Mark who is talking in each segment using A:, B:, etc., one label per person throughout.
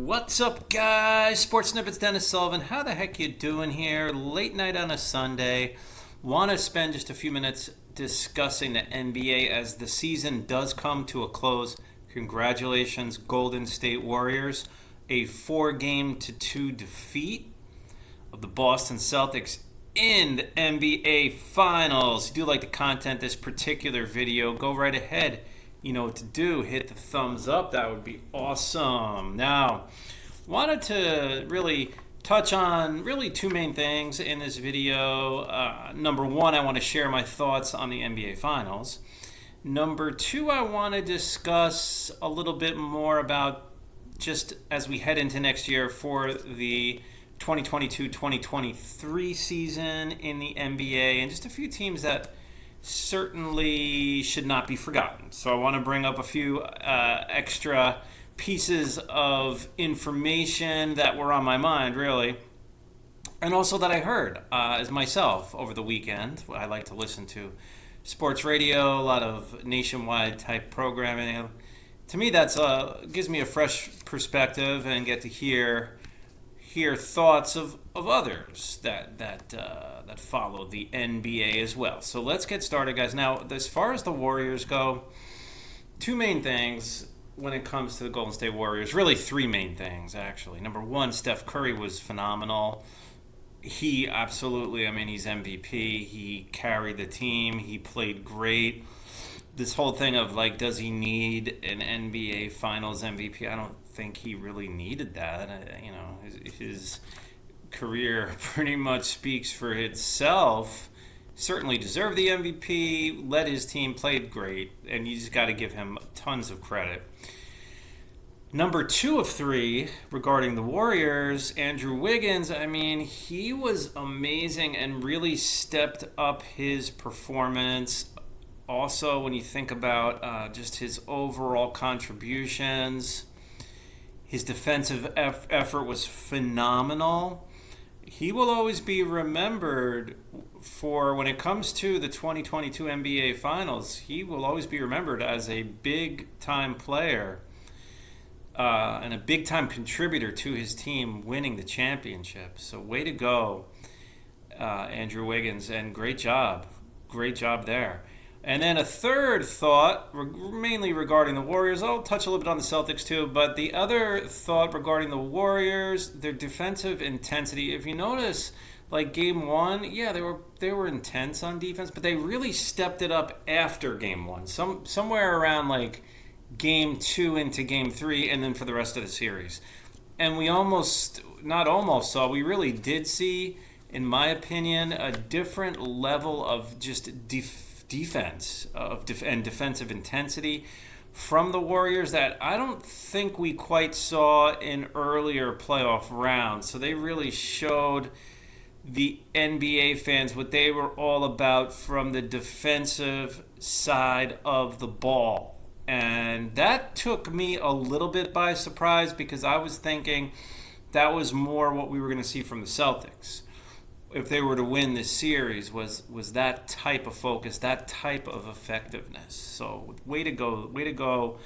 A: What's up, guys? Sports Snippets, Dennis Sullivan. How the heck you doing here? Late night on a Sunday. Want to spend just a few minutes discussing the NBA as the season does come to a close. Congratulations, Golden State Warriors. A 4-2 defeat of the Boston Celtics in the NBA Finals. If you do like the content this particular video, go right ahead. You know what to do. Hit the thumbs up. That would be awesome. Now, wanted to really touch on really two main things in this video. Number one, I want to share my thoughts on the NBA Finals. Number two, I want to discuss a little bit more about just as we head into next year for the 2022-2023 season in the NBA and just a few teams that certainly should not be forgotten. So I want to bring up a few extra pieces of information that were on my mind, really, and also that I heard as myself over the weekend. I like to listen to sports radio, a lot of nationwide type programming. To me, that's gives me a fresh perspective and get to hear thoughts of others that follow the NBA as well. So let's get started, guys. Now, as far as the Warriors go, two main things when it comes to the Golden State Warriors. Really three main things, actually. Number one, Steph Curry was phenomenal. He absolutely, he's MVP. He carried the team. He played great. This whole thing of, does he need an NBA Finals MVP? I don't think he really needed that. His career pretty much speaks for itself. Certainly deserved the MVP, led his team, played great, and you just got to give him tons of credit. Number two of three, regarding the Warriors, Andrew Wiggins, he was amazing and really stepped up his performance. Also, when you think about just his overall contributions, his defensive effort was phenomenal. He will always be remembered for, when it comes to the 2022 NBA Finals, he will always be remembered as a big-time player and a big-time contributor to his team winning the championship. So way to go, Andrew Wiggins, and great job. Great job there. And then a third thought, mainly regarding the Warriors. I'll touch a little bit on the Celtics too, but the other thought regarding the Warriors, their defensive intensity. If you notice, Game 1, yeah, they were intense on defense, but they really stepped it up after Game 1. Somewhere around Game 2 into Game 3, and then for the rest of the series. And we we really did see, in my opinion, a different level of just defense and defensive intensity from the Warriors that I don't think we quite saw in earlier playoff rounds. So they really showed the NBA fans what they were all about from the defensive side of the ball. And that took me a little bit by surprise because I was thinking that was more what we were going to see from the Celtics if they were to win this series, was that type of focus, that type of effectiveness. So way to go,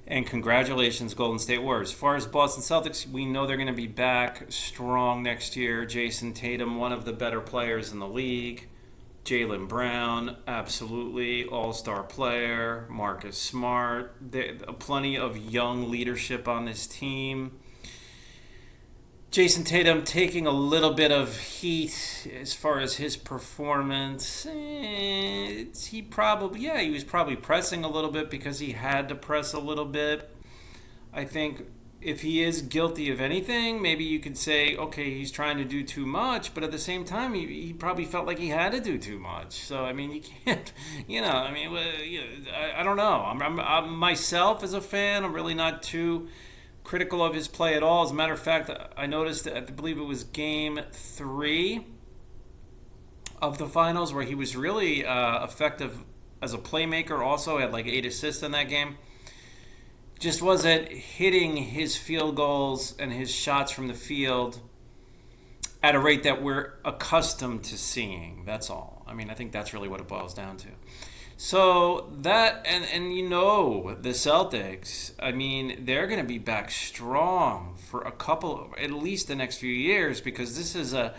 A: and congratulations, Golden State Warriors. As far as Boston Celtics, we know they're going to be back strong next year. Jayson Tatum, one of the better players in the league. Jaylen Brown, absolutely all-star player. Marcus Smart, plenty of young leadership on this team. Jayson Tatum taking a little bit of heat as far as his performance. He was probably pressing a little bit because he had to press a little bit. I think if he is guilty of anything, maybe you could say, okay, he's trying to do too much, but at the same time, he probably felt like he had to do too much. So, you can't, I don't know. I'm myself as a fan, I'm really not too critical of his play at all. As a matter of fact, I noticed that I believe it was Game 3 of the Finals where he was really effective as a playmaker. Also had 8 assists in that game. Just wasn't hitting his field goals and his shots from the field at a rate that we're accustomed to seeing. That's all. I think that's really what it boils down to. So that and the Celtics, I mean, they're going to be back strong for a couple, at least the next few years, because this is a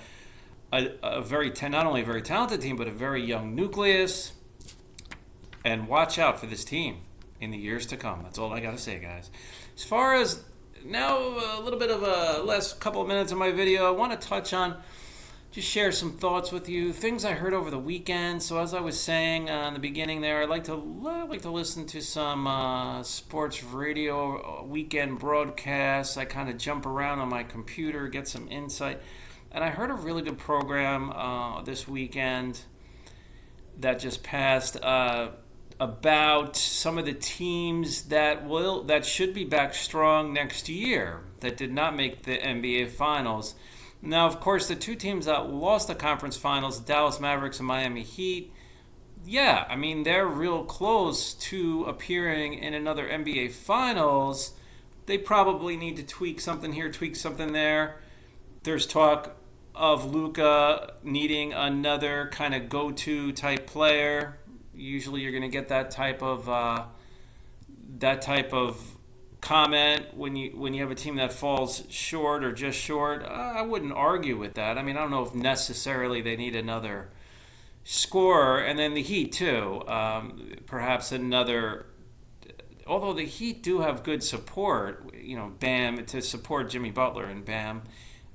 A: very not only a very talented team, but a very young nucleus. And watch out for this team in the years to come. That's all I got to say, guys. As far as now, a little bit of a last couple of minutes of my video, I want to touch on, just share some thoughts with you, things I heard over the weekend. So as I was saying in the beginning there, I like to listen to some sports radio weekend broadcasts. I kind of jump around on my computer, get some insight. And I heard a really good program this weekend that just passed about some of the teams that should be back strong next year that did not make the NBA Finals. Now, of course, the two teams that lost the conference finals, Dallas Mavericks and Miami Heat, yeah, I mean, they're real close to appearing in another NBA Finals. They probably need to tweak something here, tweak something there. There's talk of Luka needing another kind of go-to type player. Usually you're going to get that type of comment when you have a team that falls short or just short. I wouldn't argue with that. I mean, I don't know if necessarily they need another scorer. And then the Heat too, perhaps another. Although the Heat do have good support, Bam to support Jimmy Butler and Bam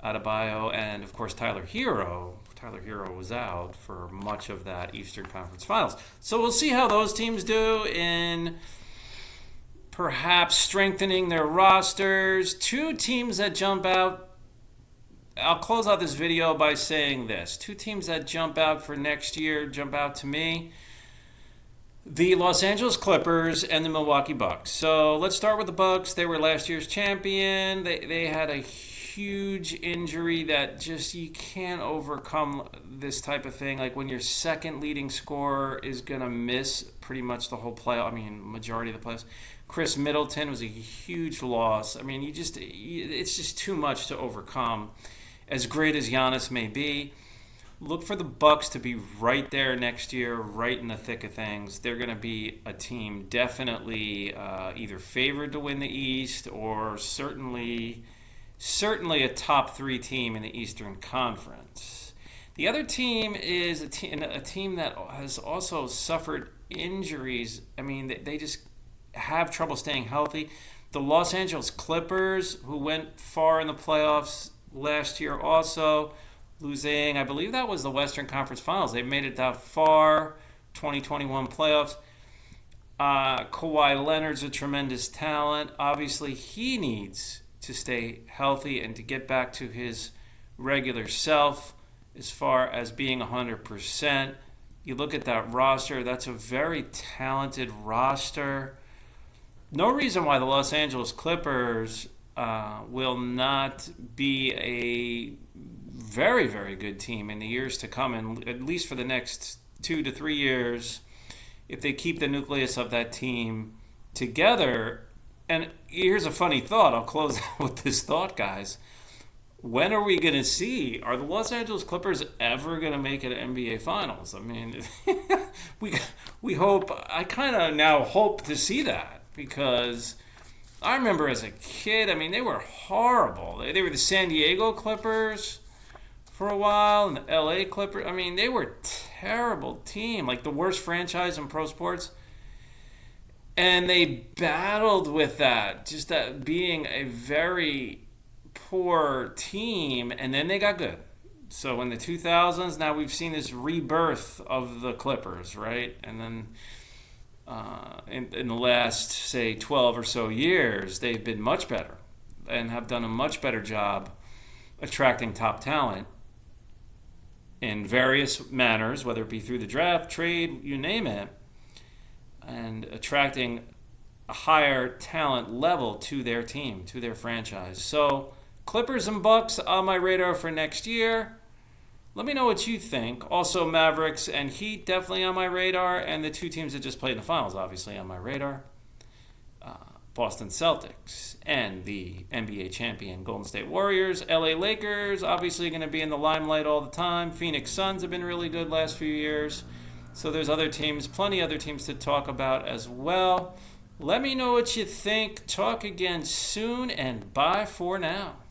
A: Adebayo, and of course Tyler Hero. Tyler Hero was out for much of that Eastern Conference Finals. So we'll see how those teams do in perhaps strengthening their rosters. Two teams that jump out. I'll close out this video by saying this. Two teams that jump out for next year jump out to me. The Los Angeles Clippers and the Milwaukee Bucks. So let's start with the Bucks. They were last year's champion. They had a huge injury that just you can't overcome this type of thing. Like when your second leading scorer is going to miss pretty much the whole playoff, majority of the playoffs. Chris Middleton was a huge loss. I mean, it's just too much to overcome. As great as Giannis may be, look for the Bucks to be right there next year, right in the thick of things. They're going to be a team definitely either favored to win the East or certainly a top three team in the Eastern Conference. The other team is a team that has also suffered injuries. I mean, they just have trouble staying healthy. The Los Angeles Clippers, who went far in the playoffs last year also, losing, I believe that was the Western Conference Finals. They made it that far, 2021 playoffs. Kawhi Leonard's a tremendous talent. Obviously, he needs to stay healthy and to get back to his regular self as far as being 100%. You look at that roster, that's a very talented roster. No reason why the Los Angeles Clippers will not be a very, very good team in the years to come, and at least for the next 2 to 3 years, if they keep the nucleus of that team together. And here's a funny thought. I'll close out with this thought, guys. When are we going to see, are the Los Angeles Clippers ever going to make it an NBA Finals? I mean, we hope, I kind of now hope to see that, because I remember as a kid, I mean, they were horrible. They were the San Diego Clippers for a while, and the LA Clippers. I mean, they were a terrible team, like the worst franchise in pro sports. And they battled with that, just that being a very poor team, and then they got good. So in the 2000s, now we've seen this rebirth of the Clippers, right? And then in the last, say, 12 or so years, they've been much better and have done a much better job attracting top talent in various manners, whether it be through the draft, trade, you name it, and attracting a higher talent level to their team, to their franchise. So Clippers and Bucks on my radar for next year. Let me know what you think. Also, Mavericks and Heat definitely on my radar, and the two teams that just played in the finals obviously on my radar. Boston Celtics and the NBA champion Golden State Warriors. LA Lakers obviously going to be in the limelight all the time. Phoenix Suns have been really good last few years. So there's other teams, plenty other teams to talk about as well. Let me know what you think. Talk again soon, and bye for now.